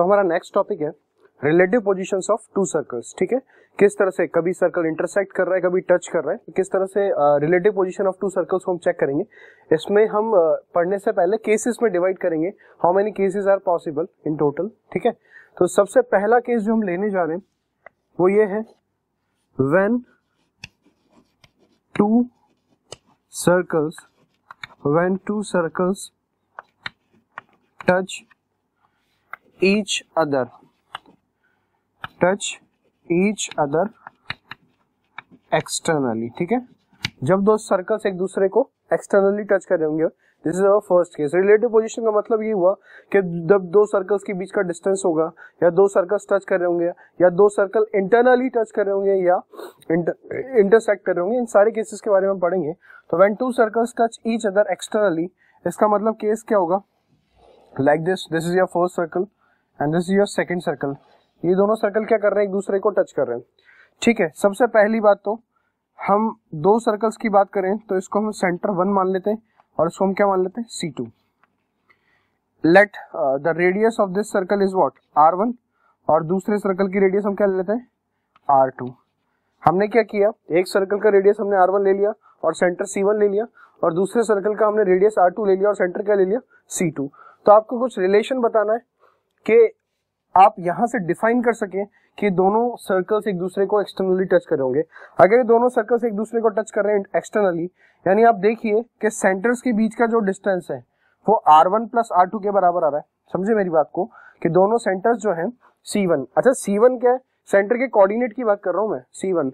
हमारा next topic है relative positions of to circles. ठीक है, किस तरह से कभी सर्कल इंटरसेक्ट कर रहा है, कभी टच कर रहा है, किस तरह से relative position of to circles को हम चेक करेंगे। इसमें हम पढ़ने से पहले केसेस में डिवाइड करेंगे, how many cases are possible in total. ठीक है, तो सबसे पहला केस जो हम लेने जा रहे हैं वो ये है, when two circles touch each other externally. ठीक है, जब दो सर्कल्स एक दूसरे को एक्सटर्नली टच कर रहे होंगे, this is our first case. Relative position का मतलब ये हुआ कि जब दो सर्कल्स के बीच का डिस्टेंस होगा, या दो सर्कल्स टच कर रहे होंगे, या दो सर्कल इंटरनली टच कर रहे होंगे, या इंटरसेक्ट कर रहे होंगे, इन सारे केसेस के बारे में पढ़ेंगे। तो when two circles touch each other externally, इसका मतलब केस क्या होगा, like this is your first circle and this is your second circle. ये दोनों सर्कल क्या कर रहे हैं, एक दूसरे को टच कर रहे हैं। ठीक है, सबसे पहली बात तो हम दो सर्कल्स की बात करें तो इसको हम सेंटर 1 मान लेते हैं और इसको हम क्या मान लेते हैं, C2। Let the radius of this circle is what, R1, और दूसरे सर्कल की रेडियस हम क्या ले लेते हैं, R2। हमने क्या किया, एक सर्कल का रेडियस हमने R1 ले लिया और सेंटर C1 ले लिया, और दूसरे सर्कल का हमने रेडियस R2 ले लिया और सेंटर क्या ले लिया, C2। तो आपको कुछ रिलेशन बताना है कि आप यहां से डिफाइन कर सकें कि दोनों सर्कल्स एक दूसरे को एक्सटर्नली टच कर रहे होंगे। अगर ये दोनों सर्कल्स एक दूसरे को टच कर रहे हैं एक्सटर्नली, यानी आप देखिए कि सेंटर्स के बीच का जो डिस्टेंस है वो R1 प्लस R2 के बराबर आ रहा है। समझे मेरी बात को, कि दोनों सेंटर्स जो हैं C1, अच्छा C1 क्या है, सेंटर के कोऑर्डिनेट की बात कर रहा हूं मैं। C1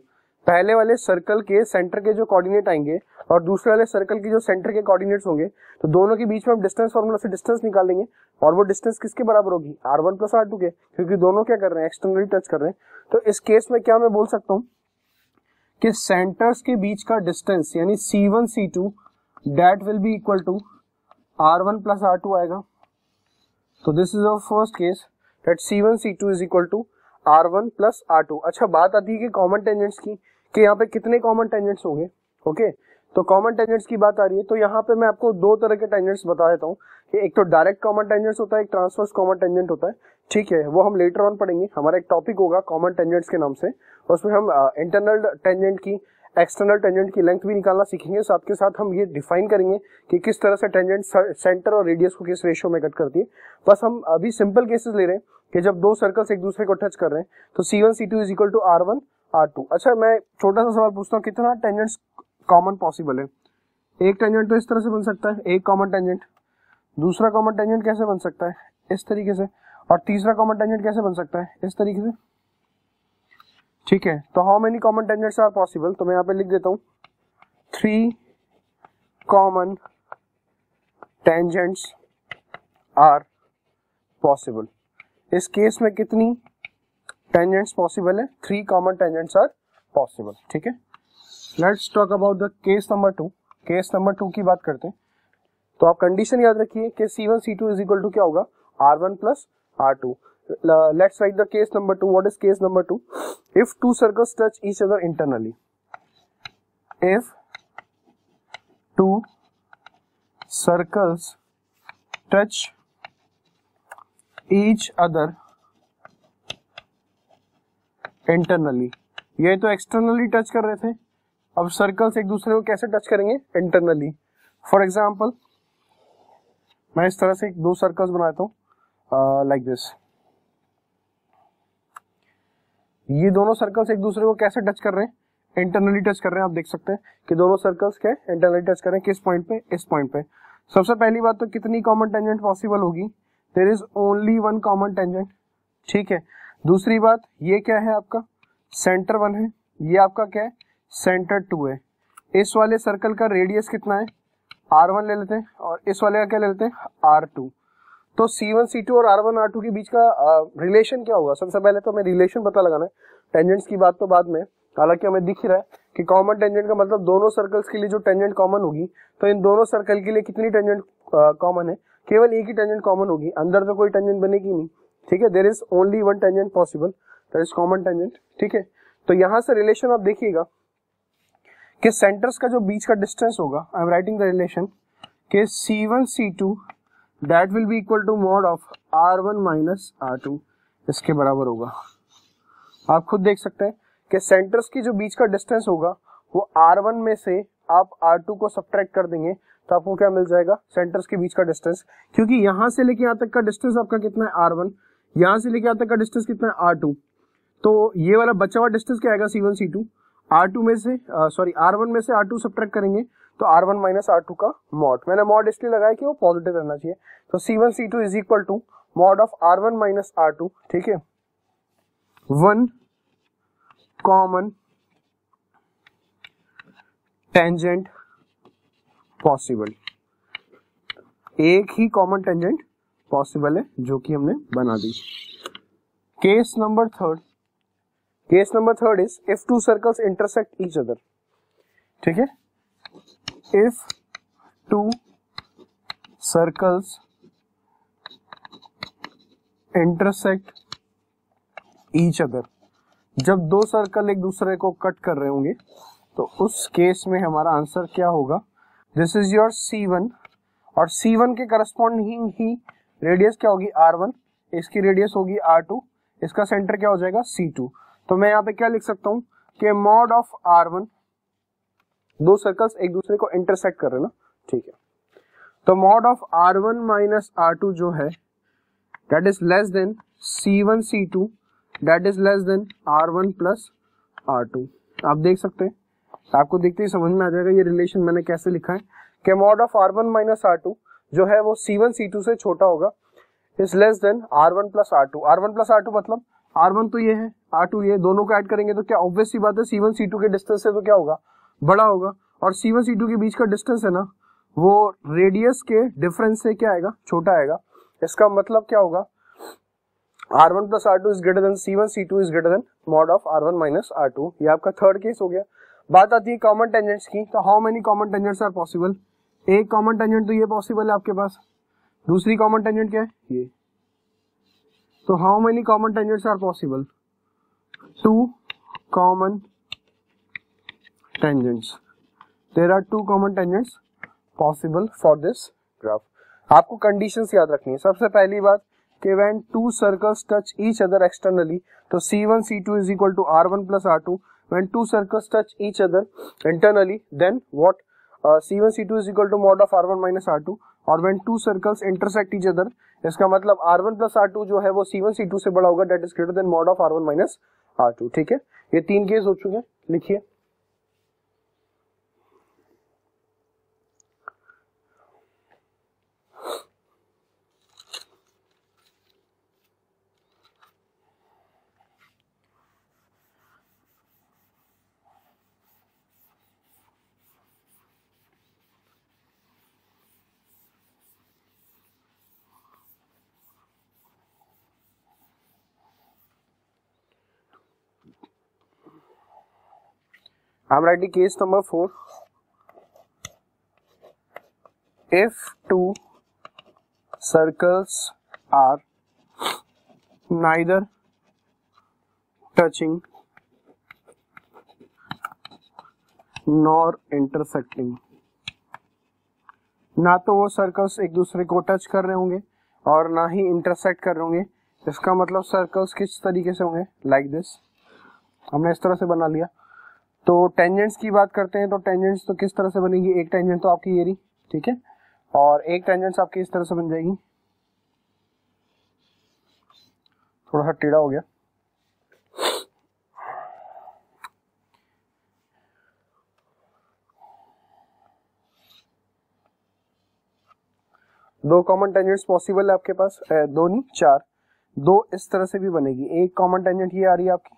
पहले वाले सर्कल के सेंटर के जो कोऑर्डिनेट आएंगे और दूसरे वाले सर्कल के जो सेंटर के कोऑर्डिनेट्स होंगे, तो दोनों के बीच में हम डिस्टेंस फार्मूला से डिस्टेंस निकालेंगे, और वो डिस्टेंस किसके बराबर होगी, R1 प्लस R2 के, क्योंकि दोनों क्या कर रहे हैं, एक्सटर्नली टच कर रहे हैं। तो इस केस में क्या मैं बोल सकता हूं कि सेंटर्स के बीच का डिस्टेंस यानी C1 C2 that will be equal to R1 plus R2 आएगा। तो this is our first case that C1 C2 is equal to R1 plus R2। अच्छा, बात आती है कि कॉमन टेंजेंट्स की, कि यहाँ पे कितने कॉमन टेंजेंट्स होंगे। ओके, तो कॉमन टेंजेंट्स की बात आ रही है, तो यहाँ पे मैं आपको दो तरह के टेंजेंट्स बता देता हूँ कि एक तो डायरेक्ट कॉमन टेंजेंट्स होता है, एक ट्रांसवर्स कॉमन टेंजेंट होता है। ठीक है, वो हम लेटर ऑन पढ़ेंगे। हमारा एक टॉपिक होगा कॉमन टेंजेंट्स के नाम से, उसमें हम इंटरनल टेंजेंट की, एक्सटर्नल टेंजेंट की लेंथ भी निकालना सीखेंगे। साथ के साथ हम ये डिफाइन करेंगे कि किस तरह से टेंजेंट सेंटर और रेडियस को किस रेशियो में कट करती है। बस हम अभी सिंपल केसेस ले रहे हैं कि जब दो सर्कल्स एक दूसरे को टच कर रहे हैं, तो C1 C2 is equal to R1 R2। अच्छा, मैं छोटा सा सवाल पूछता हूँ, कितना टेंजेंट्स कॉमन पॉसिबल है। एक टेंजेंट तो इस तरह से बन सकता है, एक कॉमन टेंजेंट। दूसरा कॉमन टेंजेंट कैसे बन सकता है, इस तरीके से। और तीसरा कॉमन टेंजेंट कैसे बन सकता है, इस तरीके से। ठीक है, तो how many common tangents are possible, तो मैं यहाँ पे लिख देता हूँ 3 कॉमन टेंजेंट्स आर पॉसिबल। इस केस में कितनी टेंजेंट्स पॉसिबल है, 3 कॉमन टेंजेंट्स आर पॉसिबल। ठीक है, let's talk about the case number 2। Case number 2 की बात करते हैं। तो आप कंडीशन याद रखिए कि C1 C2 is equal to क्या होगा, R1 plus R2। Let's write the case number 2। What is case number 2? If two circles touch each other internally, if two circles touch each other internally, ये तो externally touch कर रहे थे, अब circles एक दूसरे को कैसे टच करेंगे, इंटरनली। फॉर एग्जाम्पल, मैं इस तरह से दो सर्कल्स बनाता हूं लाइक दिस। ये दोनों सर्कल्स एक दूसरे को कैसे टच कर रहे हैं, इंटरनली टच कर रहे हैं। आप देख सकते हैं कि दोनों सर्कल्स क्या इंटरनली टच कर रहे हैं, किस पॉइंट पे, इस पॉइंट पे। सबसे पहली बात तो कितनी कॉमन टेंजेंट पॉसिबल होगी, there is only 1 common tangent. ठीक है, दूसरी बात, ये क्या है आपका, सेंटर 1 है, ये आपका क्या है, सेंटर 2 है। इस वाले सर्कल का रेडियस कितना है, R1 ले लेते हैं, और इस वाले का क्या ले लेते हैं, R2। तो C1 C2 और R1 R2 के बीच का रिलेशन क्या होगा, सबसे पहले तो हमें रिलेशन पता लगाना है। टेंजेंट्स की बात तो बाद में, हालांकि हमें दिख ही रहा है कि कॉमन टेंजेंट का मतलब दोनों सर्कल्स के लिए जो टेंजेंट कॉमन होगी, तो इन दोनों सर्कल के लिए कितनी टेंजेंट कॉमन है, केवल एक ही टेंजेंट कॉमन होगी, अंदर तो कोई टेंजेंट बनेगी नहीं। ठीक है, there is only 1 tangent possible, that is common tangent. ठीक है, तो यहां से रिलेशन आप देखिएगा कि सेंटर्स का जो बीच का डिस्टेंस होगा, I am writing the relation कि C1 C2 that will be equal to mod of R1 minus R2, इसके बराबर होगा। आप खुद देख सकते हैं कि सेंटर्स की जो बीच का डिस्टेंस होगा वो R1 में से आप R2 को सब्ट्रैक्ट कर देंगे तो आपको क्या मिल जाएगा, सेंटर्स के बीच का डिस्टेंस। क्योंकि यहां से लेके यहां तक का डिस्टेंस आपका कितना है R1, यहां से लेके यहां तक का डिस्टेंस कितना है R2, तो ये वाला बचा हुआ डिस्टेंस क्या आएगा C1 C2, R2 में से R1 में से R2 सब्ट्रैक्ट करेंगे तो R1 माइनस R2 का मॉड। मैंने मॉड इसलिए लगाया कि वो पॉजिटिव रहना चाहिए, तो C1 C2 is equal to mod of R1 minus R2, ठीक है। वन कॉमन टेंजेंट पॉसिबल, एक ही कॉमन टेंजेंट पॉसिबल है जो कि हमने बना दी। Case number third is if two circles intersect each other, ठीक है। If two circles intersect each other, जब दो सर्कल एक दूसरे को कट कर रहे होंगे तो उस केस में हमारा आंसर क्या होगा, दिस इज योर C1 और C1 के करस्पॉन्डिंग ही रेडियस क्या होगी R1, इसकी रेडियस होगी R2, इसका सेंटर क्या हो जाएगा C2। तो मैं यहाँ पे क्या लिख सकता हूँ कि मॉड ऑफ R1, दो सर्कल्स एक दूसरे को इंटरसेक्ट कर रहे हैं ना, ठीक है, तो mod of R1 minus R2 जो है that is less then C1 C2 that is less then R1 plus R2। आप देख सकते हैं, आपको देखते ही समझ में आ जाएगा ये रिलेशन मैंने कैसे लिखा है कि mod of R1 minus R2 जो है वो C1 C2 से छोटा होगा, is less then R1 plus R2। R1 plus R2 मतलब R1 तो ये है, R2 ये, दोनों को ऐड करेंगे तो क्या ऑब्वियस सी बात है C1 C2 के डिस्टेंस से तो क्या होगा, बड़ा होगा, और C1 C2 के बीच का डिस्टेंस है ना वो रेडियस के डिफरेंस से क्या आएगा, छोटा आएगा। इसका मतलब क्या होगा, R1 plus R2 is greater then C1 C2 is greater then mod of R1 minus R2। ये आपका थर्ड केस हो गया। बात आती है कॉमन टेंजेंट्स की, तो how many common tangents are possible, एक कॉमन टेंजेंट तो ये पॉसिबल है आपके पास, दूसरी कॉमन टेंजेंट क्या है ये, तो how many common tangents are possible, two common tangents, there are two common tangents possible for this graph. आपको कंडीशंस याद रखनी है। सबसे पहली बात कि when two circles touch each other externally, तो C1 C2 is equal to R1 plus R2। when two circles touch each other internally, then what, C1 C2 is equal to mod of R1 minus R2। और when two circles intersect each other, इसका मतलब R1 plus R2 जो है वो C1 C2 से बड़ा होगा, that is greater than mod of R1 minus R2। ठीक है, ये तीन केस हो चुके हैं, लिखिए। I'm writing case number 4. If two circles are neither touching nor intersecting, ना तो वो सर्कल्स एक दूसरे को टच कर रहे होंगे और ना ही इंटरसेक्ट कर रहे होंगे, इसका मतलब सर्कल्स किस तरीके से होंगे, लाइक दिस। हमने इस तरह से बना लिया। तो टेंजेंट्स की बात करते हैं, तो टेंजेंट्स तो किस तरह से बनेगी, एक टेंजेंट तो आपकी ये रही, ठीक है, और एक टेंजेंट्स आपकी इस तरह से बन जाएगी, थोड़ा सा टेढ़ा हो गया। दो कॉमन टेंजेंट्स पॉसिबल है आपके पास, दो नहीं चार, दो इस तरह से भी बनेगी। एक कॉमन टेंजेंट ये आ रही है आपकी,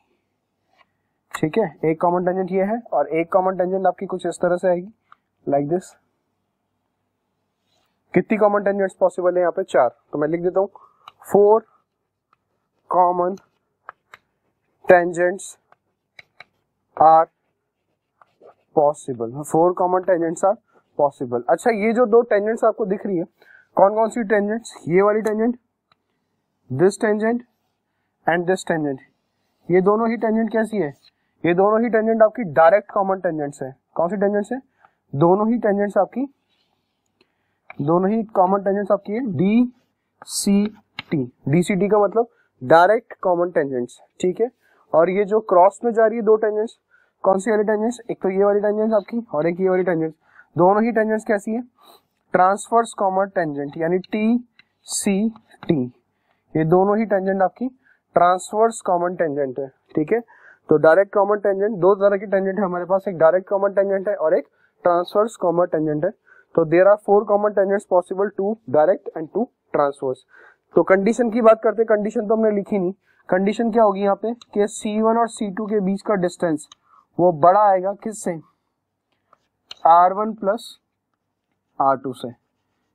ठीक है, एक कॉमन टेंजेंट ये है और एक कॉमन टेंजेंट आपकी कुछ इस तरह से आएगी, लाइक दिस। कितनी कॉमन टेंजेंट्स पॉसिबल है यहाँ पे, चार। तो मैं लिख देता हूँ 4 common tangents are possible, 4 common tangents are possible. अच्छा, ये जो दो टेंजेंट्स आपको दिख रही है, कौन कौन सी टेंजेंट्स, ये वाली tangent, this tangent and this tangent, ये दोनों ही टेंजेंट कैसी है, ये दोनों ही टेंजेंट आपकी डायरेक्ट कॉमन टेंजेंट्स है। कौन सी टेंजेंट्स है, दोनों ही टेंजेंट्स आपकी दोनों ही कॉमन टेंजेंट्स आपकी है D C T. D C T का मतलब डायरेक्ट कॉमन टेंजेंट्स, ठीक है। और ये जो क्रॉस में जा रही है दो टेंजेंट्स, कौन सी वाली टेंजेंट्स, एक तो ये वाली टेंजेंट्स आपकी और एक ये वाली टेंजेंट्स, दोनों ही टेंजेंट्स कैसी है, ट्रांसवर्स कॉमन टेंजेंट यानी टी सी टी। ये दोनों ही टेंजेंट आपकी ट्रांसवर्स कॉमन टेंजेंट है, ठीक है। तो डायरेक्ट कॉमन टेंजेंट, दो तरह की टेंजेंट है हमारे पास, एक डायरेक्ट कॉमन टेंजेंट है और एक ट्रांसवर्स कॉमन टेंजेंट है। तो there are 4 common tangents possible, 2 direct and 2 transverse. तो कंडीशन की बात करते हैं, कंडीशन तो हमने लिखी नहीं। कंडीशन क्या होगी यहाँ पे कि C1 और C2 के बीच का डिस्टेंस वो बड़ा आएगा किससे, R1 प्लस R2 से।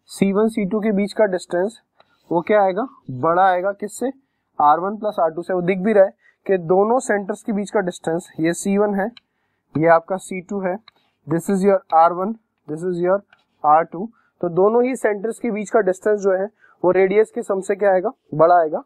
C1 C2 के बीच का डिस्टेंस वो क्या आएगा, बड़ा आएगा किससे, R1 प्लस R2 से। वो दिख भी रहा है कि दोनों सेंटर्स के बीच का डिस्टेंस, ये C1 है, ये आपका C2 है, this is your R1, this is your R2। तो दोनों ही सेंटर्स के बीच का डिस्टेंस जो है वो रेडियस के सम से क्या आएगा, बड़ा आएगा,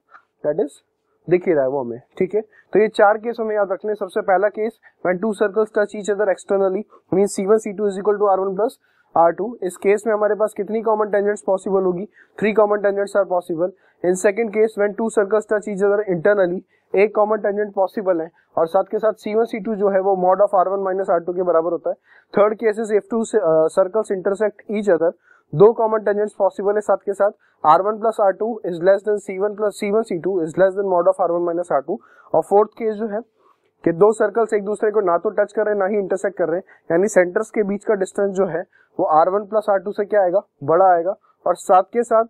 दैट इज दिख ही रहा है वो हमें, ठीक है। तो ये 4 केस हमें याद रखने। सबसे पहला case, when two circles touch each other externally means C1 C2 is equal to R1 plus R2। इस केस में हमारे पास कितनी कॉमन टेंजेंट्स पॉसिबल होगी, 3 common tangents are possible. In second case, when two circles touch each other internally, एक common tangent possible है और साथ के साथ C1 C2 जो है वो mod of R1 minus R2 के बराबर होता है। Third case is if two circles intersect each other, 2 common tangents possible है साथ के साथ, R1 plus R2 is less then C1 plus C1 C2 is less then mod of R1 minus R2। और fourth case जो है कि दो circles एक दूसरे को ना तो टच कर रहे हैं ना ही इंटरसेक्ट कर रहे हैं, यानी सेंटर्स के बीच का डिस्टेंस जो है वो R1 प्लस R2 से क्या आएगा, बड़ा आएगा। और साथ के साथ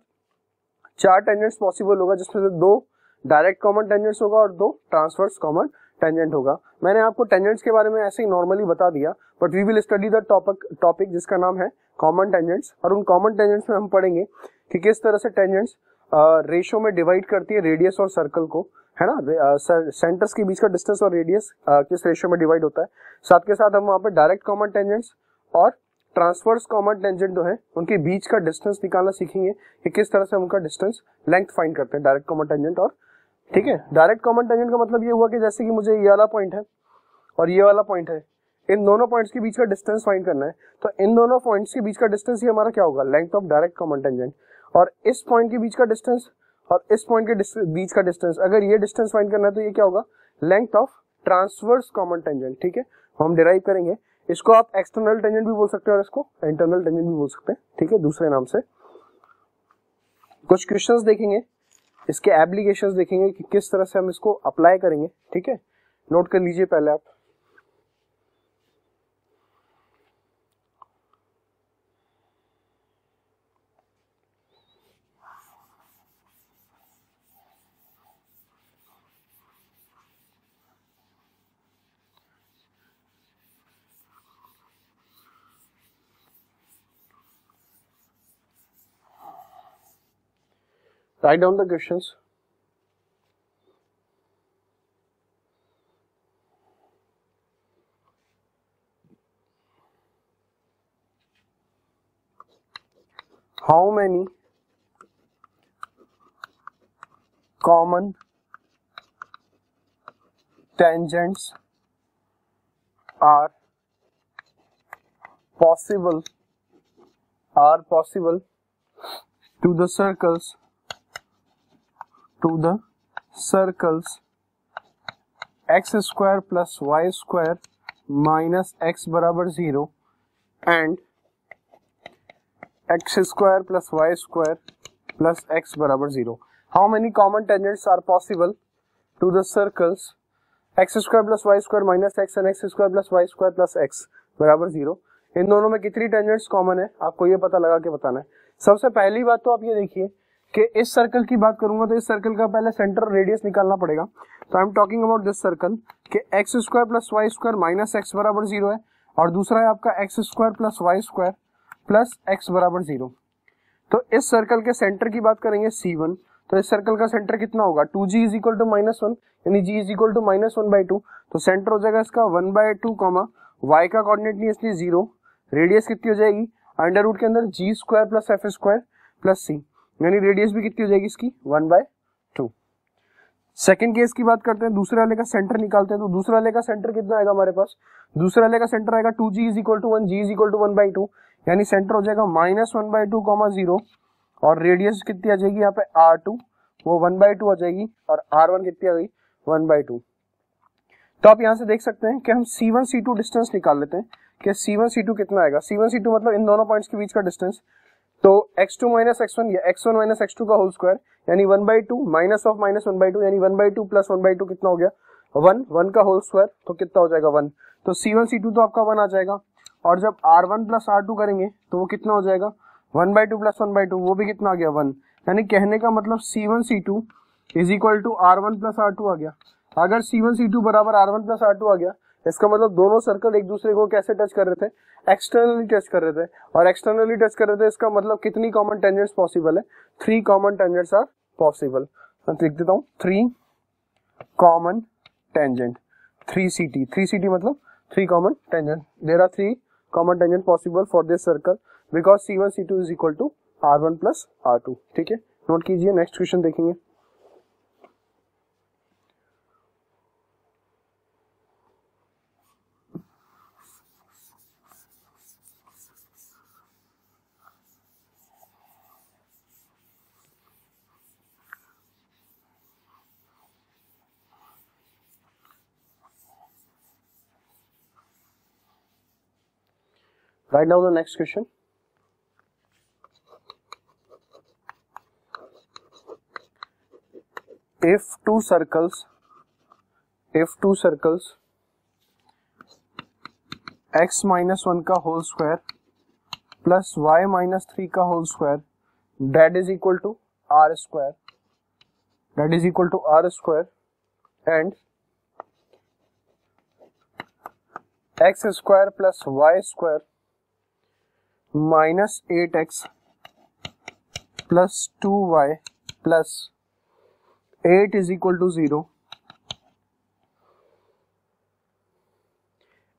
4 टेंजेंट्स पॉसिबल होगा, जिसमें से 2 डायरेक्ट कॉमन टेंजेंट्स होगा और 2 ट्रांसवर्स कॉमन टेंजेंट होगा। मैंने आपको टेंजेंट्स के बारे में ऐसे ही नॉर्मली बता दिया, but we will study the topic जिसका नाम है कॉमन टेंजेंट्स। और उन कॉमन टेंजेंट्स में हम पढ़ेंगे कि किस तरह से टेंजेंट्स रेशो में डिवाइड करती है रेडियस और सर्कल को, है ना। सेंटर्स के बीच का डिस्टेंस और रेडियस किस रेशो में डिवाइड होता है। साथ के साथ हम वहाँ पे डायरेक्ट कॉमन टेंजेंट्स और ट्रांसवर्स कॉमन टेंजेंट जो है उनके बीच का डिस्टेंस निकालना सीखेंगे कि किस तरह से उनका डिस्टेंस लेंथ फाइंड करते हैं, डायरेक्ट कॉमन टेंजेंट और, ठीक है। डायरेक्ट कॉमन टेंजेंट का मतलब ये हुआ कि जैसे कि मुझे ये वाला पॉइंट है और ये वाला पॉइंट है, इन दोनों पॉइंट्स के बीच का डिस्टेंस फाइंड करना है, तो इन दोनों पॉइंट्स के बीच का डिस्टेंस ही हमारा क्या होगा, length of direct common tangent. और इस पॉइंट के बीच का डिस्टेंस और इस पॉइंट के बीच का डिस्टेंस, अगर ये डिस्टेंस फाइंड करना है तो ये क्या होगा, length of transverse common tangent, ठीक है। हम डिराइव करेंगे, इसको आप एक्सटर्नल टेंजेंट भी बोल सकते हैं और इसको इंटरनल टेंजेंट भी बोल सकते हैं, ठीक है, दूसरे नाम से। कुछ क्वेश्चंस देखेंगे, इसके एप्लीकेशंस देखेंगे कि किस तरह से हम इसको अप्लाई करेंगे, ठीक है। नोट कर लीजिए पहले आप। Write down the questions. How many common tangents are possible to the circles x square plus y square minus x बराबर 0 and x square plus y square plus x बराबर 0. How many common tangents are possible to the circles x square plus y square minus x and x square plus y square plus x बराबर 0? इन दोनों में कितनी tangents common है, आपको ये पता लगा के बताना है। सबसे पहली बात तो आप ये देखिए कि इस सर्कल की बात करूंगा तो इस सर्कल का पहले सेंटर रेडियस निकालना पड़ेगा। तो I am talking about this circle कि x square plus y square minus x बराबर 0 है और दूसरा है आपका x square plus y square plus x बराबर 0। तो इस सर्कल के सेंटर की बात करेंगे C1, तो इस सर्कल का सेंटर कितना होगा, 2g इज इक्वल टू -1 यानी g इज इक्वल टू -1/2। तो सेंटर हो जाएगा इसका 1/2, y का कोऑर्डिनेट नहीं इसलिए 0। रेडियस कितनी हो जाएगी, अंडर रूट के अंदर g square plus F square plus c, यानी रेडियस भी कितनी हो जाएगी इसकी 1/2। सेकंड केस की बात करते हैं, दूसरे वाले का सेंटर निकालते हैं। तो दूसरे वाले का सेंटर कितना आएगा हमारे पास, दूसरे वाले का सेंटर आएगा 2g is equal to 1, g is equal to 1/2 यानी सेंटर हो जाएगा -1/2, 0 और रेडियस कितनी आ जाएगी यहाँ पे r2, वो 1/2 आ जाएगी और r1 कितनी आ गई 1/2। तो आप यहाँ से देख सकते हैं कि हम C1 C2 डिस्टेंस निकाल लेते हैं कि C1 C2 कितना आएगा। C1 C2 मतलब इन दोनों पॉइंट्स के बीच का डिस्टेंस, तो x2 - x1 या x1 - x2 का होल स्क्वायर यानी 1/2 माइनस ऑफ -1/2 यानी 1/2 प्लस 1/2 कितना हो गया 1 का होल स्क्वायर, तो कितना हो जाएगा 1। तो C1 C2 तो आपका 1 आ जाएगा और जब r1 प्लस r2 करेंगे तो वो कितना हो जाएगा 1/2 प्लस 1/2, वो भी कितना आ गया 1। यानी कहने का मतलब C1 C2 is equal to r1 plus r2 आ गया। अगर C1 C2 बराबर r1 प्लस r2 आ गया, इसका मतलब दोनों सर्कल एक दूसरे को कैसे टच कर रहे थे, एक्सटर्नली टच कर रहे थे, और एक्सटर्नली टच कर रहे थे इसका मतलब कितनी कॉमन टेंजेंट्स पॉसिबल है, 3 कॉमन टेंजेंट्स आर पॉसिबल। मैं लिख देता हूँ 3 कॉमन टेंजेंट, 3CT मतलब 3 common tangent. There are 3 common tangent possible for this circle because C1 C2 is equal to r1 plus r2। ठीक है, नोट कीजिए। नेक्स्ट क्वेश्चन देखेंगे। Write down the next question. If two circles x minus 1 का whole square plus y minus 3 का whole square that is equal to r square and x square plus y square minus 8x plus 2y plus 8 is equal to 0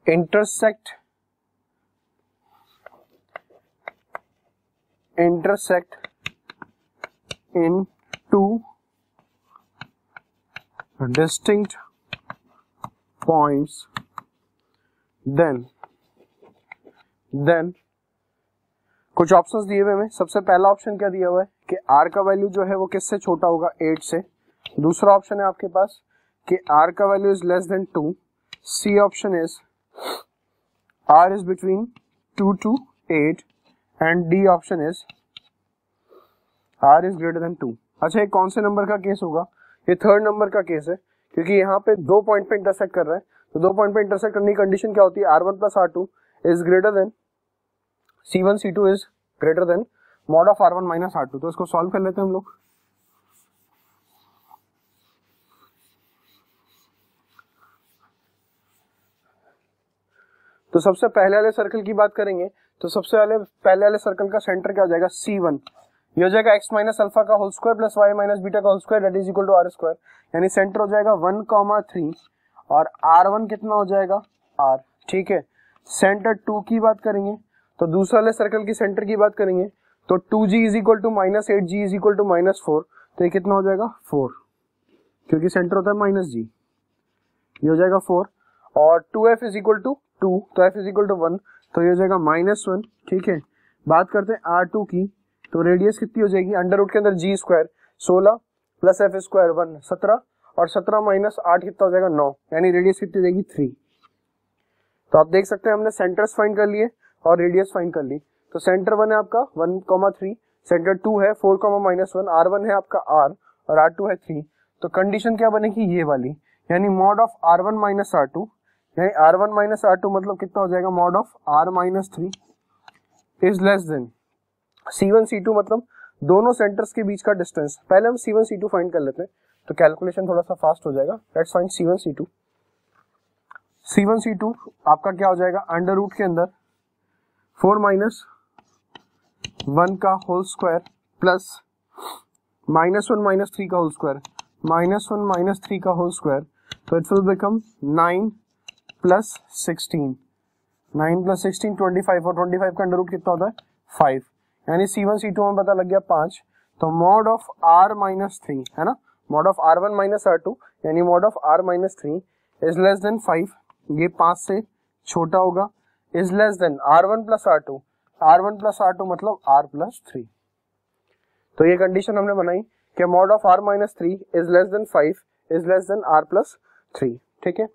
intersect in two distinct points, then कुछ options दिए हुए हैं। सबसे पहला option क्या दिया हुआ है कि r का वैल्यू जो है वो किससे छोटा होगा 8 से। दूसरा ऑप्शन है आपके पास कि r का value is less than 2। C option is r is between 2 to 8 and D option is r is greater than 2। अच्छा, ये कौन से नंबर का केस होगा? ये थर्ड नंबर का केस है, क्योंकि यहाँ पे 2 पॉइंट पे इंटरसेक्ट कर रहा है। तो 2 पॉइंट पे इंटरसेक्ट करने की कंडीशन क्या होती है? r1 plus r2 is greater then C1 C2 is greater then mod of r1 minus r2। तो इसको सॉल्व कर लेते हैं हम लोग। तो सबसे पहले वाले सर्कल की बात करेंगे तो सबसे पहले वाले सर्कल का सेंटर क्या हो जाएगा? C1। ये हो जाएगा x माइनस अल्फा का whole square plus y minus beta का whole square that is equal to r square. यानी सेंटर हो जाएगा 1,3 और r1 कितना हो जाएगा? r। ठीक है, सेंटर 2 की बात करेंगे तो दूसरे वाले सर्कल की सेंटर की बात करेंगे तो 2g is equal to minus 8g is equal to minus 4। तो ये कितना हो जाएगा? 4, क्योंकि सेंटर होता है माइनस g। ये हो जाएगा 4 और 2f इज इक्वल टू 2, तो f इज इक्वल टू 1, तो ये हो जाएगा -1। ठीक है, बात करते हैं r2 की, तो रेडियस कितनी हो जाएगी? अंडर रूट के अंदर g square 16 plus f square 1 17 और 17 माइनस 8 कितना हो जाएगा? 9। यानी रेडियस कितनी हो जाएगी? 3। तो आप देख सकते हैं हमने सेंटर्स फाइंड कर लिए और रेडियस फाइंड कर ली। तो सेंटर 1 है आपका 1,3, सेंटर 2 है 4,-1, r1 है आपका r और r2 है 3। तो कंडीशन क्या बनेगी? ये वाली, यानी mod of r1 minus r2, यानी r1 माइनस r2 मतलब कितना हो जाएगा? Mod of r minus 3 is less then C1 C2 मतलब दोनों सेंटर्स के बीच का डिस्टेंस। पहले हम C1 C2 फाइंड कर लेते हैं तो कैलकुलेशन थोड़ा सा फास्ट हो जाएगा। Let's find C1 C2। C1 C2 आपका क्या हो जाएगा? अंडर रूट के अंदर 4 माइनस 1 का होल स्क्वायर प्लस -1 माइनस 3 का होल स्क्वायर, -1 माइनस 3 का होल स्क्वायर, तो it will become 9 plus 16, 9 plus 16 25 और 25 का अंडर रूट कितना होता है? 5। यानी C1 C2 में पता लग गया 5। तो मॉड ऑफ r माइनस 3 है ना, mod of r1 minus r2 यानी mod of r minus 3 is less then 5। ये 5 से छोटा होगा, is less then r1 plus r2। R1 plus R2 मतलब R प्लस 3। तो ये कंडीशन हमने बनाई कि mod of R minus 3 is less then 5 is less then R plus 3। ठीक है,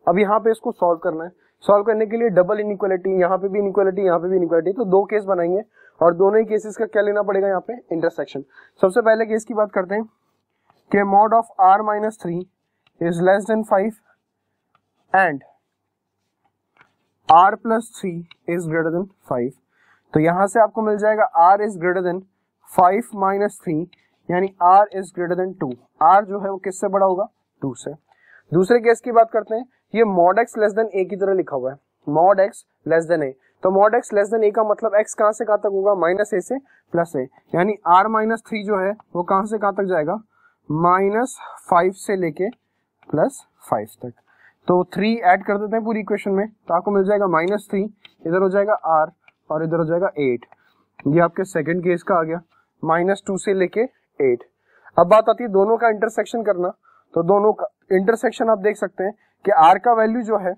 अब यहाँ पे इसको सॉल्व करना है। सॉल्व करने के लिए डबल इनइक्वालिटी, यहाँ पे भी इनइक्वालिटी, यहाँ पे भी इनइक्वालिटी, तो दो केस बनाएंगे और दोनों ही केसेस का क्या लेना पड़ेगा यहाँ पे, इंटरसेक्शन। सबसे पहले केस की बात करते हैं कि mod of R minus 3 is less then 5 and R plus 3 is greater then 5। तो यहां से आपको मिल जाएगा R is greater then 5 minus 3 यानी R is greater than 2। R जो है वो किससे बड़ा होगा, 2 से। दूसरे केस की बात करते हैं, ये mod x less than a की तरह लिखा हुआ है, mod x less than a। तो mod x less than a का मतलब x कहां से कहां तक होगा, माइनस a से प्लस a, यानी R माइनस 3 जो है वो कहां से कहां तक जाएगा, माइनस 5 से लेके प्लस 5 तक। तो 3 ऐड कर देते हैं पूरी इक्वेशन में, तो आपको मिल जाएगा माइनस 3, इधर हो जाएगा R और इधर हो जाएगा 8। ये आपके सेकंड केस का आ गया, माइनस 2 से लेके 8। अब बात आती है दोनों का इंटरसेक्शन करना। तो दोनों का इंटरसेक्शन आप देख सकते हैं कि R का वैल्यू जो है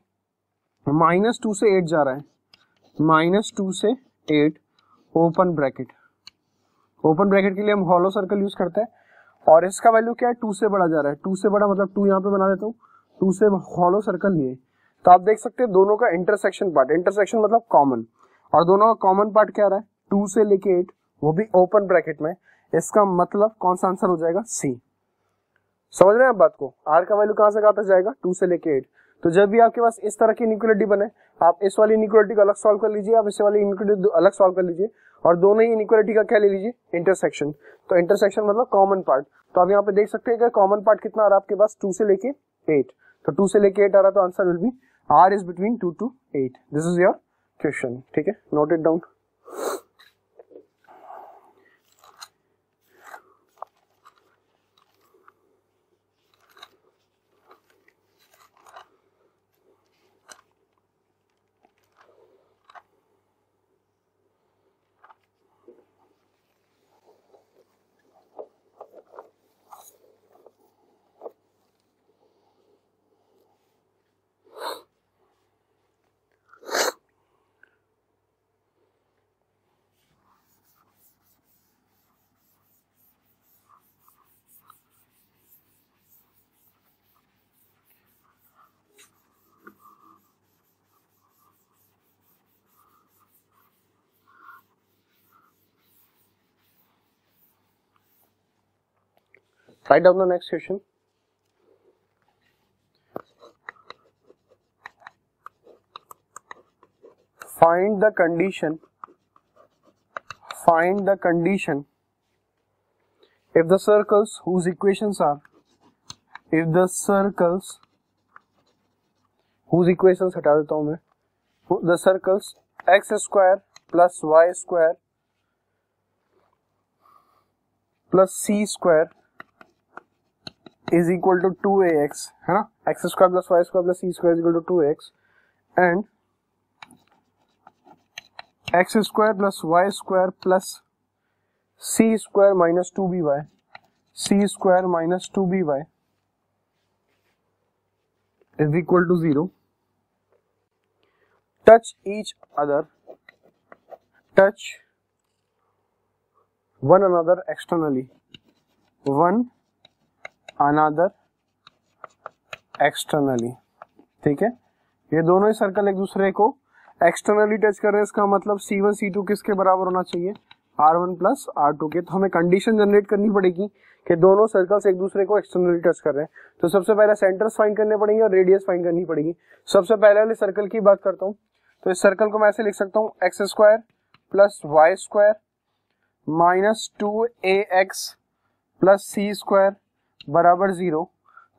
माइनस 2 से 8 जा रहा है, माइनस 2 से 8 ओपन ब्रैकेट। ओपन ब्रैकेट के लिए हम हॉलो सर्कल यूज करते हैं और इसका वैल्यू क्या है, 2 से बड़ा जा रहा है। 2 से बड़ा मतलब 2 यहाँ पे बना देता हूँ, 2 से हॉलो सर्कल लिए। तो आप देख सकते हैं दोनों का इंटरसेक्शन पार्ट, इंटरसेक्शन मतलब कॉमन, और दोनों का कॉमन पार्ट क्या रहा है, 2 से लेके 8, वो भी ओपन ब्रैकेट में। इसका मतलब कौन सा आंसर हो जाएगा, सी। समझ रहे हैं आप बात को, R का वैल्यू कहां से कहां तक जाएगा, 2 से लेके 8। तो जब भी आपके पास इस तरह की इनइक्वालिटी बने, आप इस वाली इनइक्वालिटी को अलग सॉल्व कर लीजिए, आप इस वाली इनइक्वालिटी अलग सॉल्व कर लीजिए और दोनों ही इनइक्वालिटी का क्या ले लीजिए, इंटरसेक्शन। तो इंटरसेक्शन मतलब कॉमन पार्ट। तो आप यहाँ पे देख सकते हैं कि कॉमन पार्ट कितना आ रहा है आपके पास, 2 से लेके 8। तो 2 से लेके 8 आ रहा है, तो answer will be R is between 2 to 8। This is your question. ठीक है, note it down. Write down the next question. Find the condition if the circles whose equations are, हटा देता हूं मैं, the circles x square plus y square plus c square is equal to 2ax, है ना, x square plus y square plus c square is equal to 2ax and x square plus y square plus c square minus 2by, c square minus 2by is equal to 0. Touch each other, touch one another externally, one another externally. ठीक है, ये दोनों ही circle एक दूसरे को externally touch कर रहे हैं, इसका मतलब C1 C2 किसके बराबर होना चाहिए, R1 प्लस R2 के। तो हमें कंडीशन जनरेट करनी पड़ेगी कि दोनों सर्कल्स एक दूसरे को एक्सटर्नली टच कर रहे हैं। तो सबसे पहले सेंटर्स फाइंड करने पड़ेंगे और रेडियस फाइंड करनी पड़ेगी। सबसे पहले वाले सर्कल की बात करता हूँ, तो इस सर्कल को मैं ऐसे लिख सकता हूँ, x square plus y square minus 2ax plus c square बराबर 0।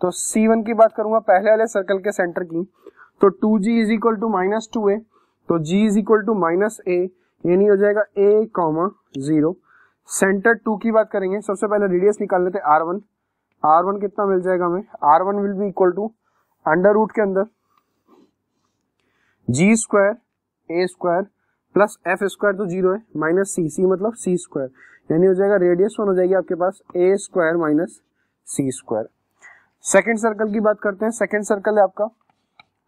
तो C1 की बात करूंगा पहले वाले सर्कल के सेंटर की, तो 2g is equal to minus 2a, तो g is equal to minus a, यानी हो जाएगा a, 0। सेंटर 2 की बात करेंगे, सबसे पहले रेडियस निकाल लेते हैं R1। R1 कितना मिल जाएगा हमें, R1 will be equal to under root के अंदर g square a square plus f square, तो 0 है, माइनस c मतलब c स्क्वायर, यानी हो जाएगा रेडियस 1 हो जाएगी आपके पास a square minus c square. Second circle की बात करते हैं, सेकेंड सर्कल है आपका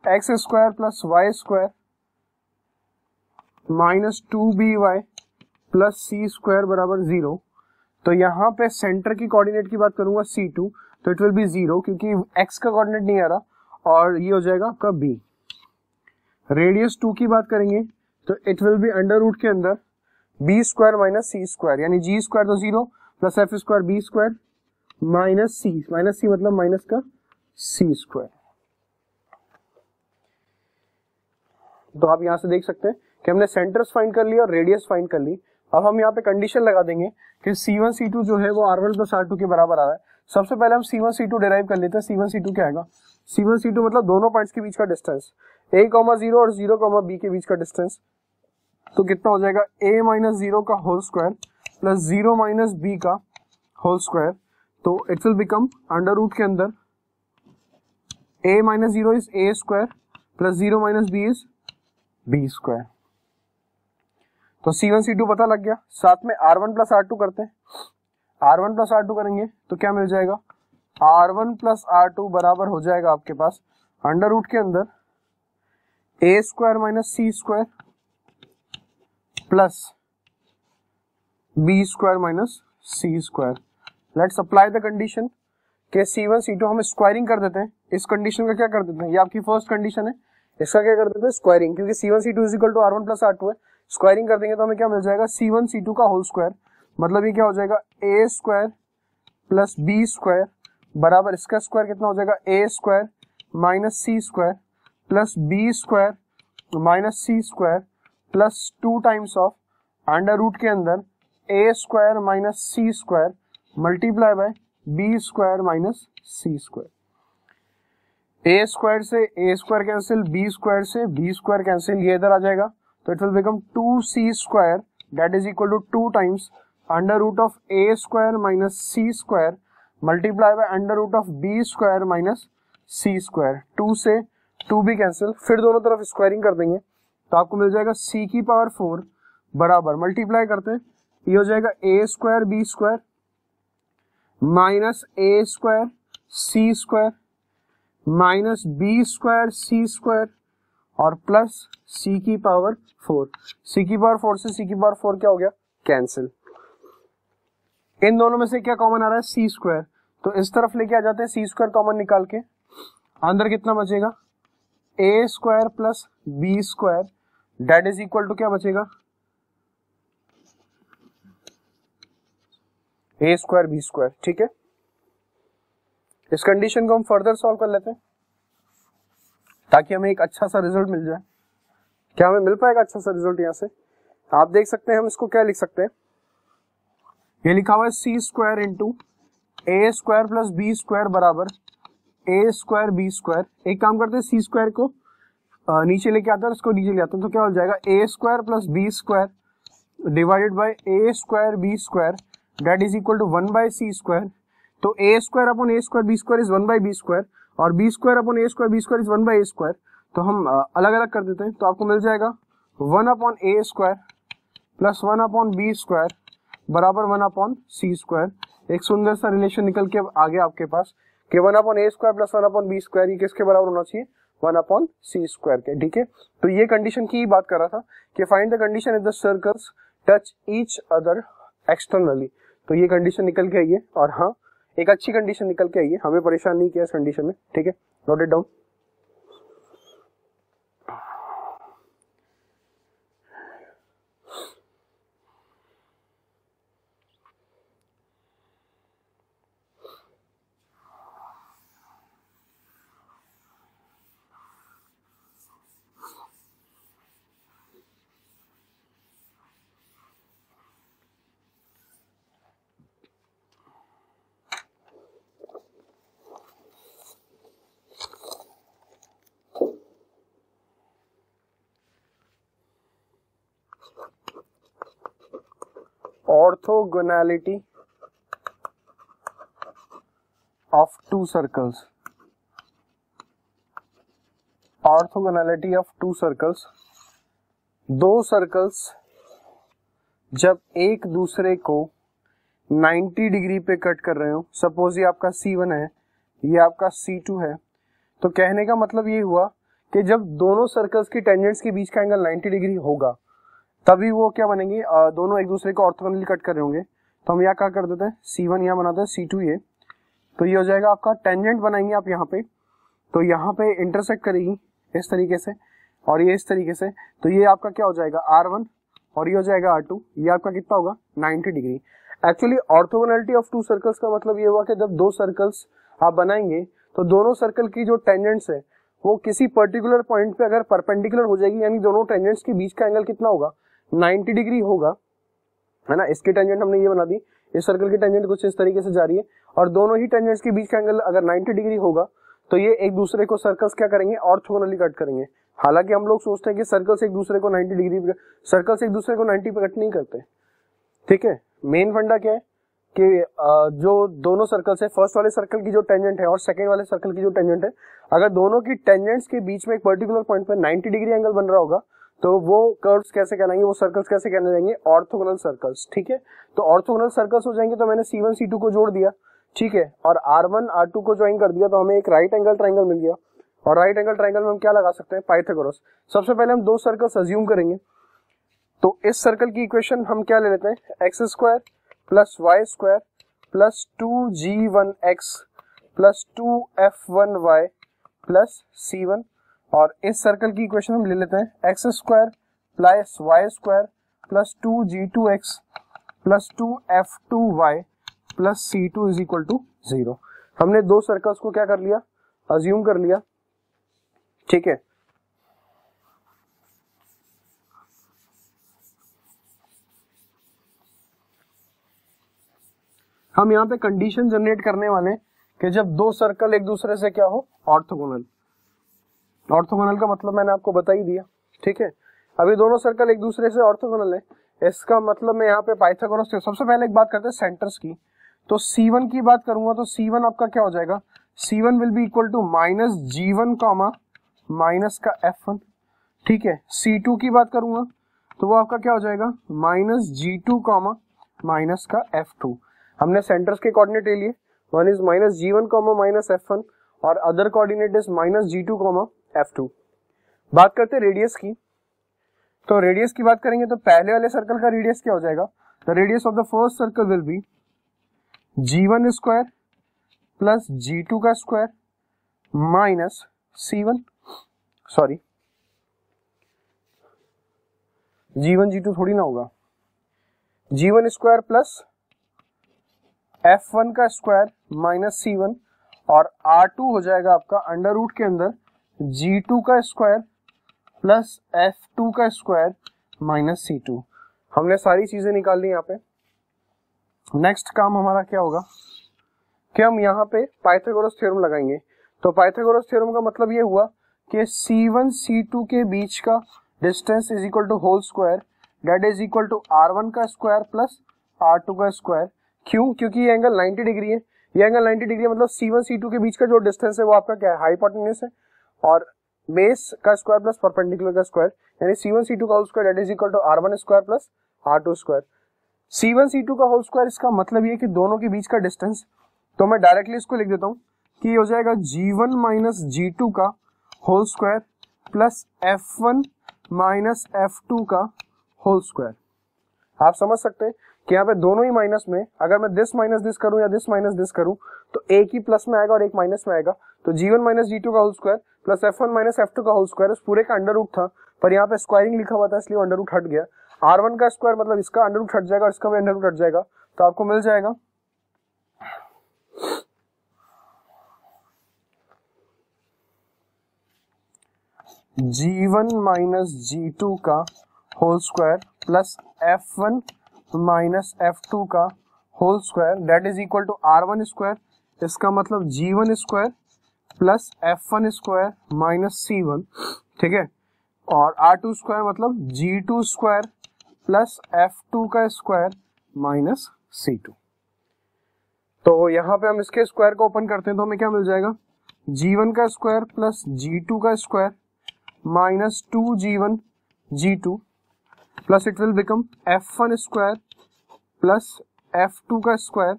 x square plus y square minus 2by plus c square बराबर 0। तो यहाँ पे सेंटर की कोऑर्डिनेट की बात करूंगा C2, तो इट विल बी 0 क्योंकि x का कोऑर्डिनेट नहीं आ रहा, और ये हो जाएगा आपका b। रेडियस 2 की बात करेंगे तो it will be under root के अंदर b square minus c square, यानी g स्क्वायर तो 0 plus f square b square minus c मतलब माइनस का c स्क्वायर। तो आप यहां से देख सकते हैं कि हमने सेंटर्स फाइंड कर लिया और रेडियस फाइंड कर ली। अब हम यहाँ पे कंडीशन लगा देंगे कि C1 C2 जो है वो R1 प्लस R2 के बराबर आ रहा है। सबसे पहले हम C1 C2 डिराइव कर लेते हैं। C1 C2 क्या आएगा? C1 C2 मतलब दोनों पॉइंट्स के बीच का डिस्टेंस, a, 0 और 0, b के बीच का डिस्टेंस। तो कितना हो जाएगा? a माइनस 0 का whole square plus 0 minus b का होल स्क्वायर। तो it will become under root के अंदर a minus 0 is a square plus 0 minus b is b square. तो C1 C2 पता लग गया। साथ में R1 प्लस R2 करते हैं। R1 प्लस R2 करेंगे तो क्या मिल जाएगा? R1 प्लस R2 बराबर हो जाएगा आपके पास अंडर रूट के अंदर a square minus c square plus b square minus c square. Let's apply the condition के C1 C2 हम स्क्वायरिंग कर देते हैं। इस कंडीशन का क्या कर देते हैं? ये आपकी फर्स्ट कंडीशन है, इसका क्या कर देते हैं? स्क्वायरिंग, क्योंकि C1 C2 is equal to R1 plus R2 है। स्क्वायरिंग कर देंगे तो हमें क्या मिल जाएगा? C1 C2 का होल स्क्वायर, मतलब ये क्या हो जाएगा? a square plus b square बराबर इसका स्क्वायर कितना हो जाएगा? a square minus c square plus b square minus c square plus 2 times of under root के अंदर a square minus c square multiply by b square minus c square. a square से a square cancel, b square से b square cancel, ये इधर आ जाएगा। तो it will become 2c square that is equal to 2 times under root of a square minus c square multiply by under root of b square minus c square. 2 से 2 भी cancel, फिर दोनों तरफ स्क्वायरिंग कर देंगे तो आपको मिल जाएगा c की पावर 4 बराबर मल्टीप्लाई करते हैं, ये हो जाएगा a square b square minus a square c square minus b square c square और प्लस c की पावर 4। c की पावर 4 से c की पावर 4 क्या हो गया? कैंसिल। इन दोनों में से क्या कॉमन आ रहा है? c square. तो इस तरफ लेके आ जाते हैं, c स्क्वायर कॉमन निकाल के अंदर कितना बचेगा? a square plus b square that is equal to क्या बचेगा? a square b square. ठीक है, इस कंडीशन को हम फर्दर सॉल्व कर लेते हैं ताकि हमें एक अच्छा सा रिजल्ट मिल जाए। क्या हमें मिल पाएगा अच्छा सा रिजल्ट? यहां से आप देख सकते हैं हम इसको क्या लिख सकते हैं, ये लिखा हुआ है c square into a square plus b square बराबर a स्क्वायर b स्क्वायर। एक काम करते हैं, c स्क्वायर को नीचे लेके आते हैं, इसको नीचे ले आते हैं, तो क्या हो जाएगा? a square plus b square divided by a square b square that is equal to 1 by c square. तो a square upon a square b square is 1 by b square और b square upon a square b square is 1 by a square. तो हम अलग अलग कर देते हैं, तो आपको मिल जाएगा 1 upon a square plus 1 upon b square बराबर 1 अपॉन c स्क्वायर। एक सुंदर सा रिलेशन निकल के आ गया आपके पास कि 1 upon a square plus 1 upon b square ये किसके बराबर होना चाहिए? 1 अपॉन c स्क्वायर के। ठीक है, तो ये कंडीशन की ही बात कर रहा था कि find the condition if the circles touch each other externally. तो ये कंडीशन निकल के आई है, और हाँ एक अच्छी कंडीशन निकल के आई है, हमें परेशान नहीं किया इस कंडीशन में। ठीक है, note it down. Orthogonality of two circles. Orthogonality of two circles. दो सर्कल्स जब एक दूसरे को 90 डिग्री पे कट कर रहे हो, सपोज ये आपका C1 है, ये आपका C2 है, तो कहने का मतलब ये हुआ कि जब दोनों सर्कल्स की टेंजेंट्स के बीच का एंगल 90 डिग्री होगा, तभी वो क्या बनेंगे, दोनों एक दूसरे को ऑर्थोगोनली कट कर रहे होंगे। तो हम यहाँ क्या कर देते हैं, C1 यहाँ बनाते हैं, C2 ये, तो ये हो जाएगा आपका टेंजेंट बनाएंगे आप यहाँ पे, तो यहाँ पे इंटरसेक्ट करेगी इस तरीके से और ये इस तरीके से, तो ये आपका क्या हो जाएगा R1 और ये हो जाएगा R2, ये आपका कितना होगा 90 degree. Actually orthogonality of to circles का मतलब ये हुआ कि जब दो सर्कल्स आप बनाएंगे तो दोनों सर्कल की जो टेंजेंट्स है वो किसी पर्टिकुलर पॉइंट पे अगर परपेंडिकुलर हो जाएगी, यानी दोनों टेंजेंट्स के बीच का एंगल कितना होगा 90 डिग्री होगा, है ना। इसकी टेंजेंट हमने ये बना दी, इस सर्कल की टेंजेंट कुछ इस तरीके से जा रही है और दोनों ही टेंजेंट्स के बीच का एंगल अगर 90 डिग्री होगा तो ये एक दूसरे को सर्कल्स क्या करेंगे, ऑर्थोगोनली कट करेंगे। हालांकि हम लोग सोचते हैं कि सर्कल्स एक दूसरे को 90 डिग्री, सर्कल्स एक दूसरे को 90 पे कट नहीं करते, ठीक है। मेन फंडा क्या है कि जो दोनों सर्कल्स है, फर्स्ट वाले सर्कल की जो टेंजेंट है और सेकंड वाले सर्कल की जो टेंजेंट है, अगर दोनों की टेंजेंट्स के बीच में एक पर्टिकुलर पॉइंट पे 90 डिग्री एंगल बन रहा होगा तो वो कर्व्स कैसे कहलाएंगे, वो सर्कल्स कैसे कहने जाएंगे, ऑर्थोगोनल सर्कल्स, ठीक है। तो ऑर्थोगोनल सर्कल्स हो जाएंगे, तो मैंने C1 C2 को जोड़ दिया, ठीक है, और R1 R2 को ज्वाइन कर दिया, तो हमें एक राइट एंगल ट्राइंगल मिल गया। और राइट एंगल ट्राइंगल में हम क्या लगा सकते हैं, पाइथागोरस। सबसे पहले हम दो सर्कल्स अज्यूम करेंगे, तो इस सर्कल की इक्वेशन हम क्या ले लेते हैं, x square plus y square plus 2g1x plus 2f1y plus C1, और इस सर्कल की इक्वेशन हम ले लेते हैं x square plus y square plus 2g2x plus 2f2y plus C2 is equal to 0। हमने दो सर्कल्स को क्या कर लिया, अज्यूम कर लिया, ठीक है। हम यहाँ पे कंडीशन जनरेट करने वाले हैं कि जब दो सर्कल एक दूसरे से क्या हो, ऑर्थोगोनल। ऑर्थोगोनल का मतलब मैंने आपको बता ही दिया, ठीक है। अभी दोनों सर्कल एक दूसरे से ऑर्थोगोनल है, इसका मतलब मैं यहाँ पे पाइथागोरस से सबसे पहले एक बात करते हैं सेंटर्स की। तो C1 की बात करूंगा तो C1 आपका क्या हो जाएगा, C1 will be equal to minus G1 comma minus का F1, ठीक है। C2 की बात करूंगा तो वो आपका क्या हो जाएगा, माइनस G2 कॉमा माइनस का F2। हमने सेंटर्स के कोऑर्डिनेट ले लिए, one is minus G1 comma minus F1 और other coordinate is minus G2 comma F2। बात करते हैं रेडियस की, तो रेडियस की बात करेंगे तो पहले वाले सर्कल का रेडियस क्या हो जाएगा, the radius of the first circle will be G1 square plus G2 का square minus C1, sorry G1 G2 थोड़ी ना होगा, G1 स्क्वायर प्लस F1 का स्क्वायर माइनस C1, और R2 हो जाएगा आपका अंडर रूट के अंदर G2 का स्क्वायर प्लस F2 का स्क्वायर माइनस C2। हमने सारी चीजें निकाल ली यहाँ पे। नेक्स्ट काम हमारा क्या होगा कि हम यहाँ पे पाइथागोरस थ्योरम लगाएंगे। तो पाइथागोरस थ्योरम का मतलब ये हुआ कि C1 C2 के बीच का distance is equal to whole square that is equal to R1 का स्क्वायर प्लस R2 का स्क्वायर। क्यों, क्योंकि ये एंगल 90 डिग्री है, ये एंगल 90 डिग्री है, मतलब C1 C2 के बीच का जो डिस्टेंस है वो आपका क्या है, हाइपोटेन्यूज है, और बेस का स्क्वायर प्लस परपेंडिकुलर का स्क्वायर, यानी C1 C2 का whole square that is equal to R1 square plus R2 square. C1 C2 का होल स्क्वायर, इसका मतलब ये कि दोनों के बीच का डिस्टेंस, तो मैं डायरेक्टली इसको लिख देता हूँ कि ये हो जाएगा G1 माइनस G2 का whole square plus F1 minus F2 का होल स्क्वायर। आप समझ सकते हैं कि यहाँ पे दोनों ही माइनस में, अगर मैं दिस माइनस दिस करूं या दिस माइनस दिस करूं तो एक ही प्लस में आएगा और एक माइनस में आएगा। तो G1 माइनस G2 का whole square plus F1 minus F2 का होल स्क्वायर, उस पूरे का अंडर रूट था पर यहाँ पे स्क्वायरिंग लिखा हुआ था इसलिए अंडर रूट हट गया। R1 का स्क्वायर मतलब इसका अंडर रूट हट जाएगा और इसका भी अंडर रूट हट जाएगा, तो आपको मिल जाएगा G1 माइनस G2 का whole square plus F1 minus F2 का whole square that is equal to R1 square, इसका मतलब G1 square plus F1 square minus C1, ठीक है, और R2 स्क्वायर मतलब G2 स्क्वायर प्लस F2 का स्क्वायर माइनस C2। तो यहाँ पे हम इसके स्क्वायर को ओपन करते हैं तो हमें क्या मिल जाएगा, G1 का स्क्वायर प्लस G2 का square minus 2G1 G2 plus it will become F1 square plus F2 का square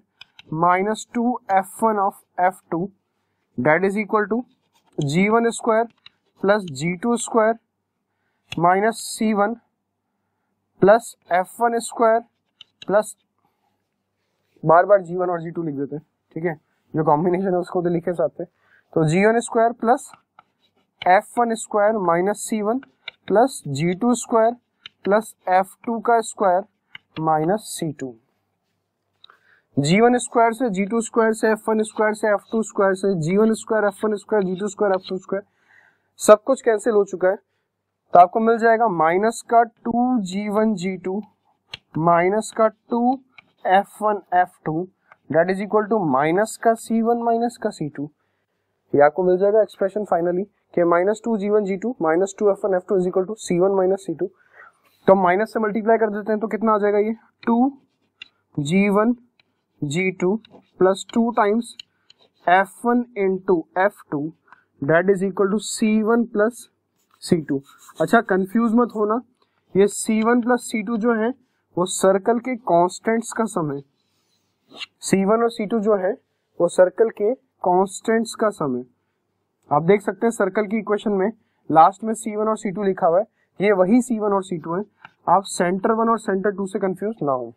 minus 2F1 of F2 that is equal to G1 square plus G2 square minus C1 plus F1 square plus बार बार G1 और G2 लिख देते हैं, ठीक है, जो कॉम्बिनेशन है उसको तो लिखे साथ में। तो G1 square plus F1 square minus C1 plus G2 square plus F2 का square minus C2। G1 square से G2 स्क्वायर से F1 स्क्वायर से F2 स्क्वायर से G1 square F1 square G2 square F2 square सब कुछ cancel हो चुका है, तो आपको मिल जाएगा माइनस का 2G1 G2 माइनस का 2F1 F2 that is equal to minus का C1 माइनस का C2। ये आपको मिल जाएगा एक्सप्रेशन फाइनली कि minus 2G1 G2 minus 2F1 F2 is equal to C1 minus C2। तो माइनस से मल्टीप्लाई कर देते हैं तो कितना आ जाएगा, ये 2G1 G2 plus 2 times F1 into F2 that is equal to C1 plus C2। अच्छा कंफ्यूज मत होना, ये C1 प्लस C2 जो है वो सर्कल के कांस्टेंट्स का सम है। C1 और C2 जो है वो सर्कल के कांस्टेंट्स का सम है। आप देख सकते हैं सर्कल की इक्वेशन में लास्ट में C1 और C2 लिखा हुआ है, ये वही C1 और C2 है। आप सेंटर 1 और सेंटर 2 से कंफ्यूज ना हो।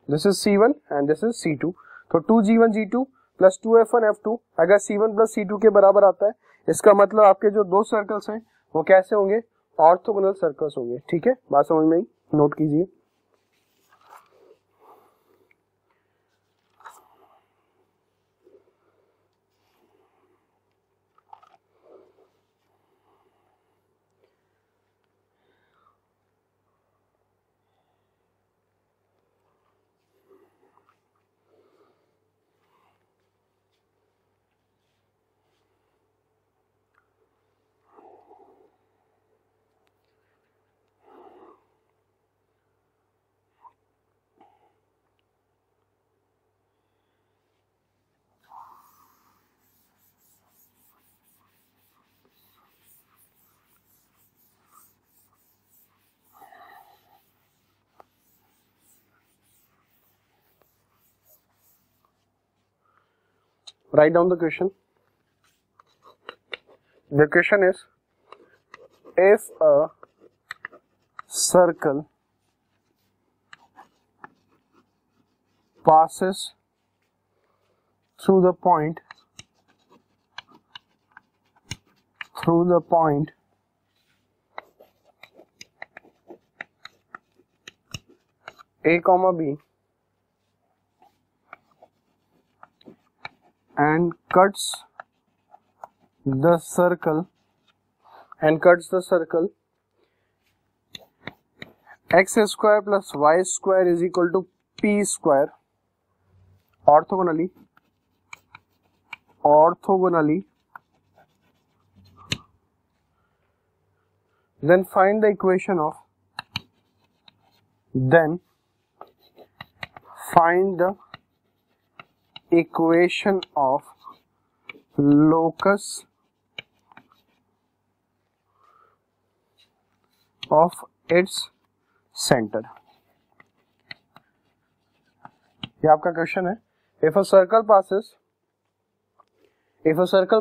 This is C1 and this is C2। तो 2G1 G2 plus 2F1 F2 अगर C1 प्लस C2 के बराबर आता है, इसका मतलब आपके जो दो सर्कल्स हैं वो कैसे होंगे, ऑर्थोगोनल सर्कल्स होंगे। ठीक है, बात समझ में आई, नोट कीजिए। Write down the question. The question is, if a circle passes through the point A comma B and cuts the circle x square plus y square is equal to p square orthogonally, then find the equation of locus of its center। ये आपका question है। If a circle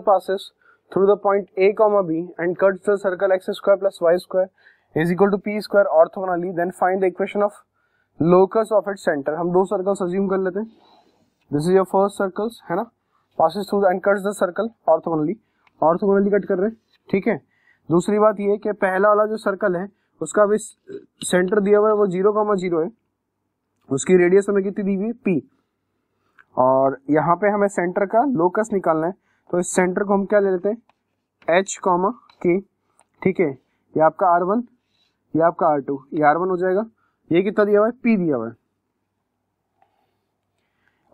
passes through the point A comma B and cuts the circle x square plus y square is equal to p square orthogonally, then find the equation of locus of its center। हम दो circles assume कर लेते हैं। This is your first circles, है ना, passes through and cuts the circle orthogonally cut कर रहे हैं, ठीक है। दूसरी बात ये कि पहला वाला जो सर्कल है उसका भी सेंटर दिया हुआ है, वो 0,0 है, उसकी रेडियस हमें कितनी दी हुई है, p, और यहाँ पे हमें सेंटर का लोकस निकालना है। तो इस सेंटर को हम क्या ले लेते हैं, h, k, ठीक है। ये आपका r1, ये आपका r2, ये r1 हो जाएगा। ये कितना दिया हुआ है, p दिया हुआ है।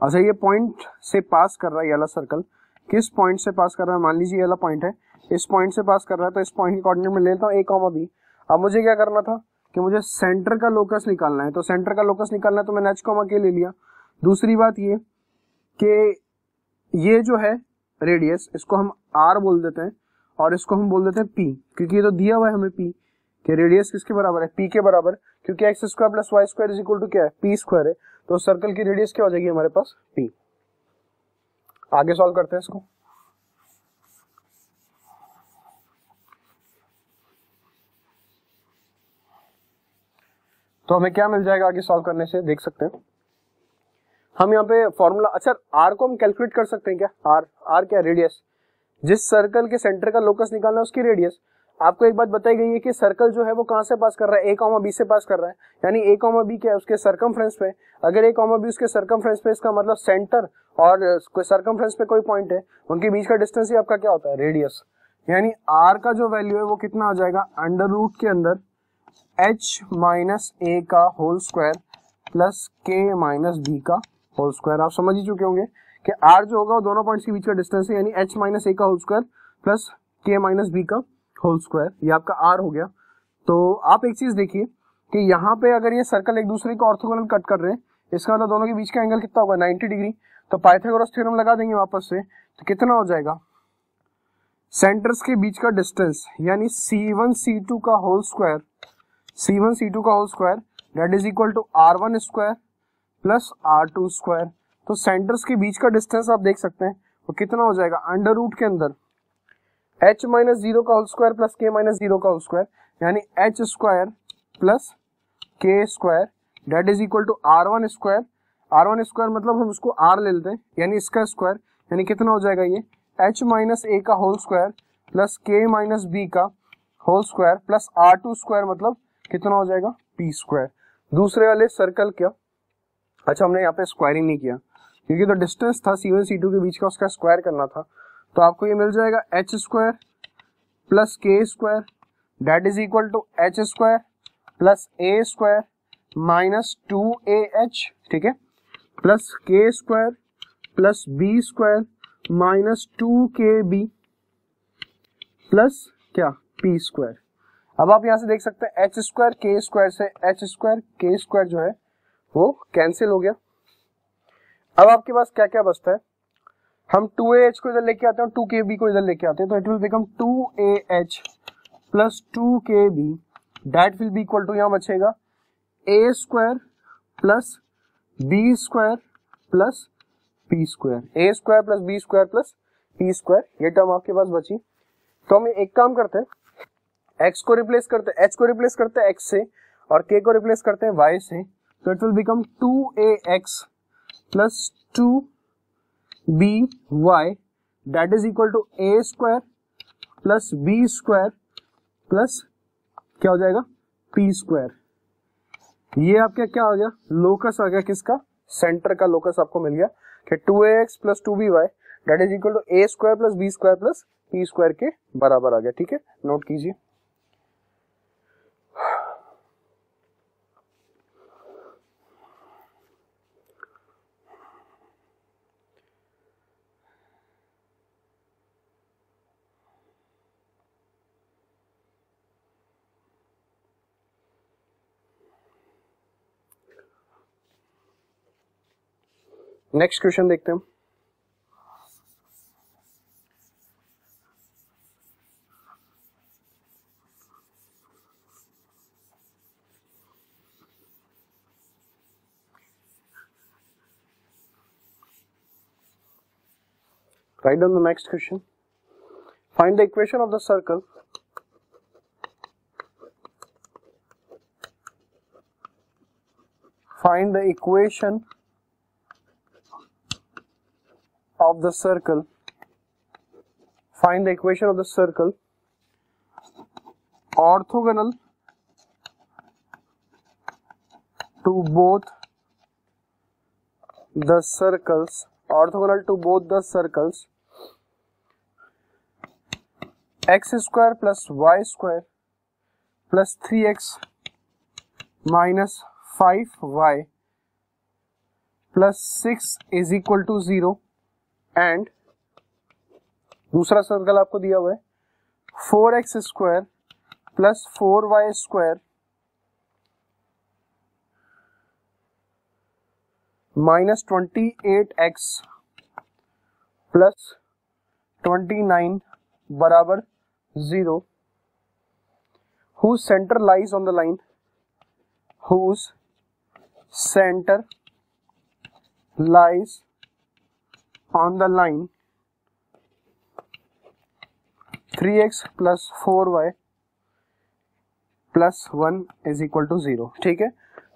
अच्छा, ये पॉइंट से पास कर रहा है, ये वाला सर्कल किस पॉइंट से पास कर रहा है, मान लीजिए ये वाला पॉइंट है, इस पॉइंट से पास कर रहा है, तो इस पॉइंट की कोऑर्डिनेट में ले लेता हूँ a कॉमा b। अब मुझे क्या करना था कि मुझे सेंटर का लोकस निकालना है, तो सेंटर का लोकस निकालना है तो मैंने h कॉमा k ले लिया। दूसरी बात ये कि ये जो है रेडियस, इसको हम r बोल देते हैं और इसको हम बोल देते हैं p, क्योंकि ये तो दिया हुआ है हमें p कि रेडियस किसके बराबर है, p के बराबर, क्योंकि x square plus y square is equal to क्या है, p स्क्वायर है। तो सर्कल की रेडियस क्या हो जाएगी हमारे पास, p। आगे सॉल्व करते हैं इसको। तो हमें क्या मिल जाएगा आगे सॉल्व करने से, देख सकते हैं हम यहाँ पे फॉर्मूला। अच्छा, आर को हम कैलकुलेट कर सकते हैं क्या? आर क्या? रेडियस। जिस सर्कल के सेंटर का लोकस निकालना है उसकी रेडियस। आपको एक बात बताई गई है कि सर्कल जो है वो कहां से पास कर रहा है, ए कॉमा बी से पास कर रहा है, यानी ए कॉमा बी क्या है, उसके सर्कमफ्रेंस पे। अगर ए कॉमा बी उसके सर्कमफ्रेंस पे, इसका मतलब सेंटर और सर्कमफ्रेंस पे कोई पॉइंट है, उनके बीच का डिस्टेंस ही आपका क्या होता है, रेडियस। यानी आर का जो वैल्यू है वो कितना आ जाएगा, अंडर रूट के अंदर एच माइनस ए का होल स्क्वायर प्लस के माइनस बी का होल स्क्वायर। आप समझ ही चुके होंगे कि आर जो होगा वो दोनों पॉइंट्स के बीच का डिस्टेंस है, यानी एच माइनस ए का होल स्क्वायर प्लस के माइनस बी का होल स्क्वायर, ये आपका आर हो गया। तो आप एक चीज देखिए कि यहाँ पे अगर ये सर्कल एक दूसरे को ऑर्थोगोनल कट कर रहे हैं, इसका मतलब दोनों के बीच का एंगल कितना होगा, 90 डिग्री। तो पाइथागोरस थ्योरम लगा देंगे वापस से, तो कितना हो जाएगा, सेंटर्स के बीच का डिस्टेंस यानी C1 C2 का होल स्क्वायर, C1 C2 का whole square that is equal to R1 square plus R2 square. तो सेंटर्स के बीच का डिस्टेंस आप देख सकते हैं वो कितना हो जाएगा, अंडर रूट के अंदर h माइनस 0 का whole square plus k minus 0 का होल स्क्वायर, यानी h square plus k square that is equal to R1 square. R1 square मतलब हम उसको R ले लेते हैं, यानी इसका स्क्वायर, यानी कितना हो जाएगा ये h माइनस a का whole square plus k minus b का whole square plus R2 square मतलब कितना हो जाएगा, p स्क्वायर। दूसरे वाले सर्कल क्या, अच्छा हमने यहाँ पे स्क्वायरिंग नहीं किया क्योंकि तो डिस्टेंस था C1 C2 के बीच का, उसका स्क्वायर करना था। तो आपको ये मिल जाएगा h square plus k square that is equal to h square plus a square minus 2ah, ठीक है, plus k square plus b square minus 2kb plus क्या, p स्क्वायर। अब आप यहाँ से देख सकते हैं h स्क्वायर k स्क्वायर से h स्क्वायर k स्क्वायर जो है वो कैंसिल हो गया। अब आपके पास क्या क्या बचता है, हम 2ah को इधर लेके आते हैं और 2kb को इधर लेके आते हैं, तो it will become 2ah plus 2kb that will be equal to, यहाँ बचेगा a square plus b square plus p square, a square plus b square plus p square, ये टर्म आपके पास बची। तो हम एक काम करते हैं, x को रिप्लेस करते हैं, h को रिप्लेस करते हैं x से और k को रिप्लेस करते हैं y से, तो it will become 2ax plus 2by that is equal to a square plus b square plus क्या हो जाएगा, p स्क्वायर। ये आपका क्या हो गया, लोकस आ गया, किसका, सेंटर का लोकस आपको मिल गया कि 2ax plus 2by that is equal to a square plus b square plus p square के बराबर आ गया। ठीक है, नोट कीजिए। नेक्स्ट क्वेश्चन देखते हैं। Write down the next question. Find the equation of the circle find the equation of the circle find the equation of the circle orthogonal to both the circles x square plus y square plus 3x minus 5y plus 6 is equal to 0 and दूसरा circle आपको दिया हुआ है 4x square plus 4y square minus 28x plus 29 बराबर 0 whose center lies on the line whose center lies on the line 3x plus 4y plus 1 is equal to 0। ठीक है,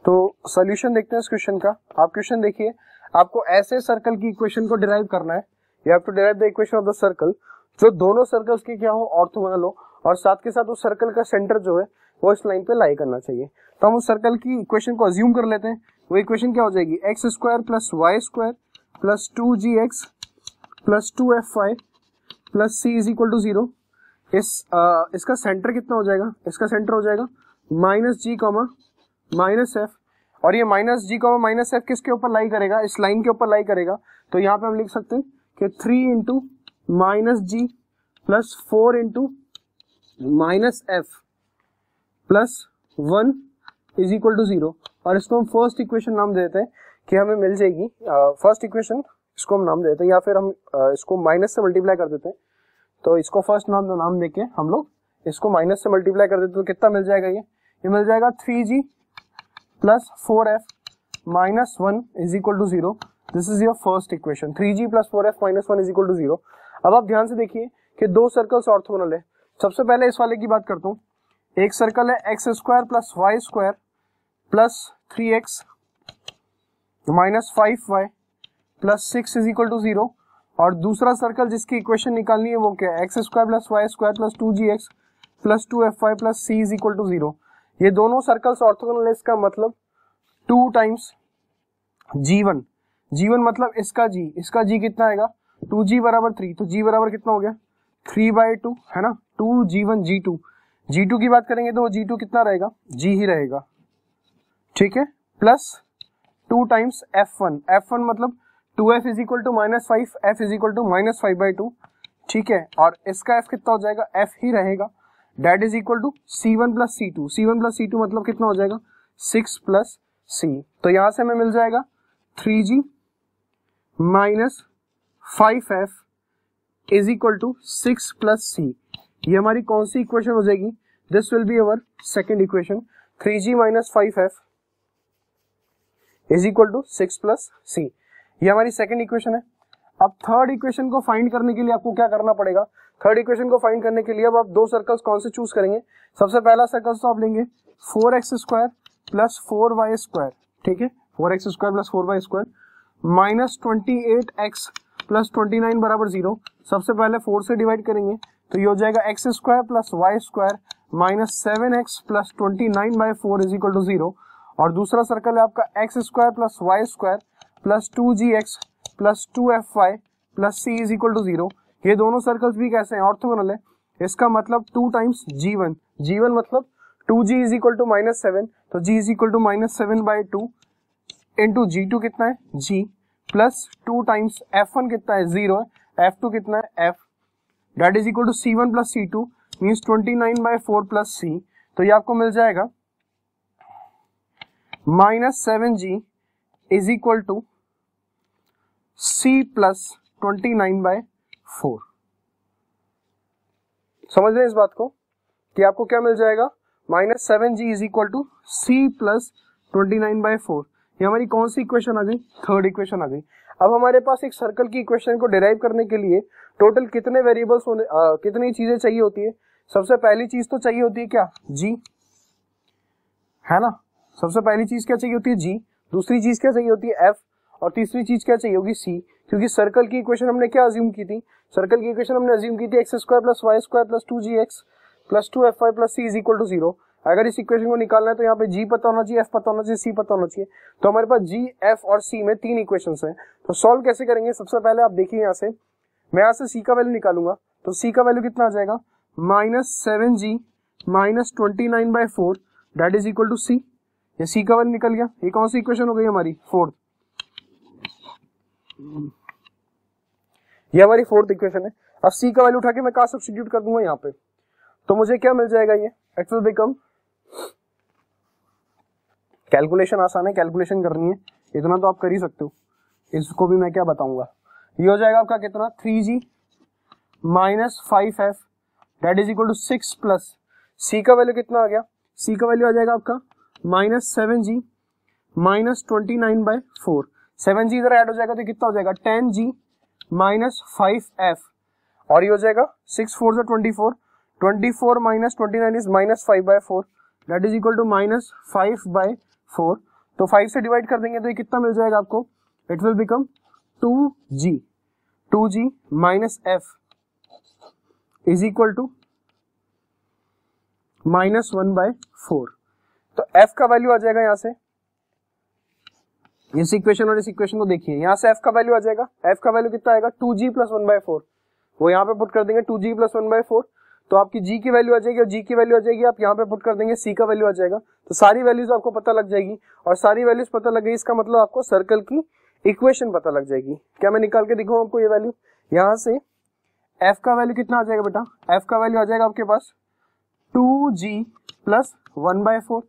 तो solution देखते हैं इस क्वेश्चन का। आप क्वेश्चन देखिए, आपको ऐसे सर्कल की इक्वेशन को डिराइव करना है। You have to derive the equation of the circle जो दोनों सर्कल्स के क्या हो, ऑर्थोगोनल हो, और साथ के साथ उस सर्कल का सेंटर जो है वो इस लाइन पे लाई करना चाहिए। तो हम उस सर्कल की इक्वेशन को अज्यूम कर लेते हैं। वो इक्वेशन क्या हो जाएगी, x square plus y square plus 2gx plus 2fy plus c is equal to 0। इसका सेंटर कितना हो जाएगा, इसका सेंटर हो जाएगा माइनस जी कॉमा माइनस एफ, और ये माइनस जी कॉमा माइनस एफ किसके ऊपर लाई करेगा, इस लाइन के ऊपर लाई करेगा। तो यहाँ पे हम लिख सकते हैं कि 3 into minus g plus 4 into minus f plus 1 is equal to 0, और इसको हम फर्स्ट इक्वेशन नाम देते हैं कि हमें मिल जाएगी फर्स्ट इक्वेशन, इसको हम नाम देते हैं, या फिर हम इसको माइनस से मल्टीप्लाई कर देते हैं। तो इसको फर्स्ट नाम देके हम लोग इसको माइनस से मल्टीप्लाई कर देते हैं। तो कितना मिल जाएगा, ये मिल जाएगा 3g plus 4f minus 1 is equal to 0। This is your first equation, 3g plus 4f minus 1 is equal to 0। अब आप ध्यान से देखिए कि दो सर्कल्स ऑर्थोगोनल है। सबसे पहले इस वाले की बात करता हूँ। एक सर्कल है x square plus y square plus 3x minus 5y plus 6 is equal to 0, और दूसरा सर्कल जिसकी इक्वेशन निकालनी है वो क्या है, x square plus y square plus 2gx plus 2fy plus c is equal to 0। ये दोनों सर्कल्स ऑर्थोगोनल है, इसका मतलब 2 टाइम्स g1, g1 मतलब इसका g कितना आएगा, 2g बराबर 3, तो g बराबर कितना हो गया 3/2 है ना, 2g1 g2 की बात करेंगे तो g2 कितना रहेगा, g ही रहेगा, ठीक है, प्लस 2 टाइम्स f1 मतलब 2f is equal to minus 5, f is equal to minus 5/2, ठीक है, और इसका f कितना हो जाएगा, f ही रहेगा, that is equal to c1 plus c2 मतलब कितना हो जाएगा 6 प्लस c। तो यहां से हमें मिल जाएगा 3g minus 5f is equal to 6 plus c। ये हमारी कौन सी इक्वेशन हो जाएगी, this will be our second equation, 3g minus 5f is equal to 6 plus c। ये हमारी सेकेंड इक्वेशन है। अब थर्ड इक्वेशन को फाइंड करने के लिए आपको क्या करना पड़ेगा, थर्ड इक्वेशन को फाइंड करने के लिए अब आप दो सर्कल्स कौन से चूज करेंगे। सबसे पहला सर्कल तो आप लेंगे 4x square plus 4y square, ठीक है, 4x square plus 4y square minus 28x plus 29 बराबर 0। सबसे पहले 4 से डिवाइड करेंगे तो ये हो जाएगा x square plus y square minus 7x plus 29/4 is equal to 0, और दूसरा सर्कल है आपका x square plus y square plus 2gx plus 2fy plus c is equal to 0। ये दोनों सर्कल्स भी कैसे हैं, ऑर्थोगोनल है। इसका मतलब 2 टाइम्स g1 मतलब 2g is equal to minus 7, तो g is equal to minus 7/2 into g2 कितना है g प्लस 2 टाइम्स f1 कितना है 0 है, f2 कितना है f, that is equal to c1 plus c2 means 29/4 plus c। तो ये आपको मिल जाएगा minus 7g is equal to c plus 29/4। समझ रहे हैं इस बात को कि आपको क्या मिल जाएगा, minus 7g is equal to c plus 29/4। ये हमारी कौन सी इक्वेशन आ गई, थर्ड इक्वेशन आ गई। अब हमारे पास एक सर्कल की इक्वेशन को डिराइव करने के लिए टोटल कितने वेरिएबल्स होने कितनी चीजें चाहिए होती है। सबसे पहली चीज तो चाहिए होती है क्या, g, है ना, सबसे पहली चीज क्या चाहिए होती है g, दूसरी चीज क्या चाहिए होती है f, और तीसरी चीज क्या चाहिए होगी c। क्योंकि सर्कल की इक्वेशन हमने क्या अज्यूम की थी, सर्कल की इक्वेशन हमने अज्यूम की थी x square plus y square plus 2gx plus 2fy plus c is equal to 0। अगर इस इक्वेशन को निकालना है तो यहाँ पे g पता होना चाहिए, f पता होना चाहिए, c पता होना चाहिए। तो हमारे पास g, f और c में 3 इक्वेशंस हैं। तो सॉल्व कैसे करेंगे, सबसे पहले आप देखिए यहाँ से, मैं यहाँ से c का वैल्यू निकालूंगा, तो c का वैल्यू कितना आ जाएगा, minus 7g minus 29/4 that is equal to c। ये c का वैल्यू निकल गया। ये कौन सी इक्वेशन हो गई हमारी, फोर्थ, ये हमारी फोर्थ इक्वेशन है। अब c का वैल्यू उठा के मैं कहाँ सब्स्टिट्यूट कर दूंगा यहाँ पे, तो मुझे क्या मिल जाएगा, ये इट विल बिकम, कैलकुलेशन आसान है, कैलकुलेशन करनी है इतना तो आप कर ही सकते हो, इसको भी मैं क्या बताऊंगा। ये हो जाएगा आपका कितना, 3g minus 5f that is equal to 6 plus c का वैल्यू कितना आ गया, c का वैल्यू आ जाएगा आपका माइनस 7g माइनस 29/4, 7g इधर ऐड हो जाएगा तो कितना हो जाएगा 10g माइनस 5f, और ये हो जाएगा 6 4 24 minus 29 is minus 5/4 that is equal to minus 5/4। तो 5 से डिवाइड कर देंगे तो ये कितना मिल जाएगा आपको, it will become 2g minus f is equal to -1/4। तो f का वैल्यू आ जाएगा यहाँ से, इस इक्वेशन और इस इक्वेशन को देखिए, यहाँ से f का वैल्यू आ जाएगा, f का वैल्यू कितना आएगा 2g प्लस 1/4, वो यहाँ पे पुट कर देंगे 2g प्लस 1/4, तो आपकी g की वैल्यू आ जाएगी और g की वैल्यू आ जाएगी, आप यहाँ पे पुट कर देंगे c का वैल्यू आ जाएगा। तो सारी वैल्यूज आपको पता लग जाएगी, और सारी वैल्यूज पता लग गई, इसका मतलब आपको सर्कल की इक्वेशन पता लग जाएगी। क्या मैं निकाल के दिखाऊं आपको ये वैल्यू, यहाँ से f का वैल्यू कितना आ जाएगा बेटा, f का वैल्यू आ जाएगा आपके पास 2g प्लस 1/4।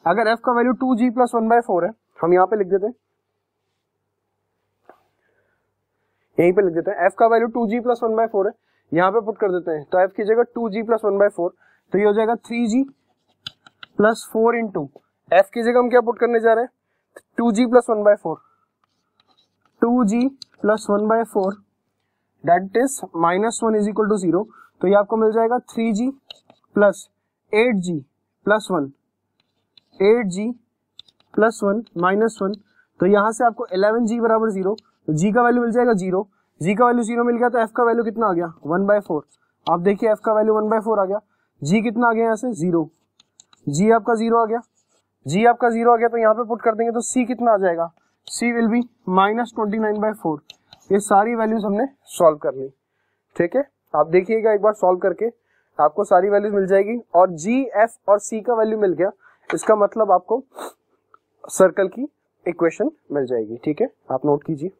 अगर f का वैल्यू 2g प्लस 1/4 है, हम यहाँ पे लिख देते हैं, यहीं पे लिख देते हैं, f का वैल्यू 2g प्लस 1/4 है, यहाँ पे पुट कर देते हैं, तो f की जगह 2g प्लस 1/4, तो ये हो जाएगा 3g प्लस 4 इंटू f की जगह हम क्या पुट करने जा रहे हैं, 2g plus 1/4, 2g plus 1/4 that is -1 is equal to 0, तो ये आपको मिल जाएगा 3g plus 8g plus 1, 8g plus 1 -1, तो यहाँ से आपको 11g बराबर 0, तो g का वैल्यू मिल जाएगा 0, g का वैल्यू 0 मिल गया, तो f का वैल्यू कितना आ गया 1/4। आप देखिए f का वैल्यू 1/4 आ गया, g कितना आ गया यहाँ से 0, g आपका 0 आ गया, g आपका 0 आ गया, तो यहाँ पे पुट कर देंगे तो c कितना आ जाएगा, c विल बी -29/4। ये सारी वैल्यूज हमने सॉल्व कर ली, ठीक है। आप देखिएगा एक बार सॉल्व करके आपको सारी वैल्यूज मिल जाएगी, और g, f और c का वैल्यू मिल गया, इसका मतलब आपको सर्कल की इक्वेशन मिल जाएगी, ठीक है। आप नोट कीजिए।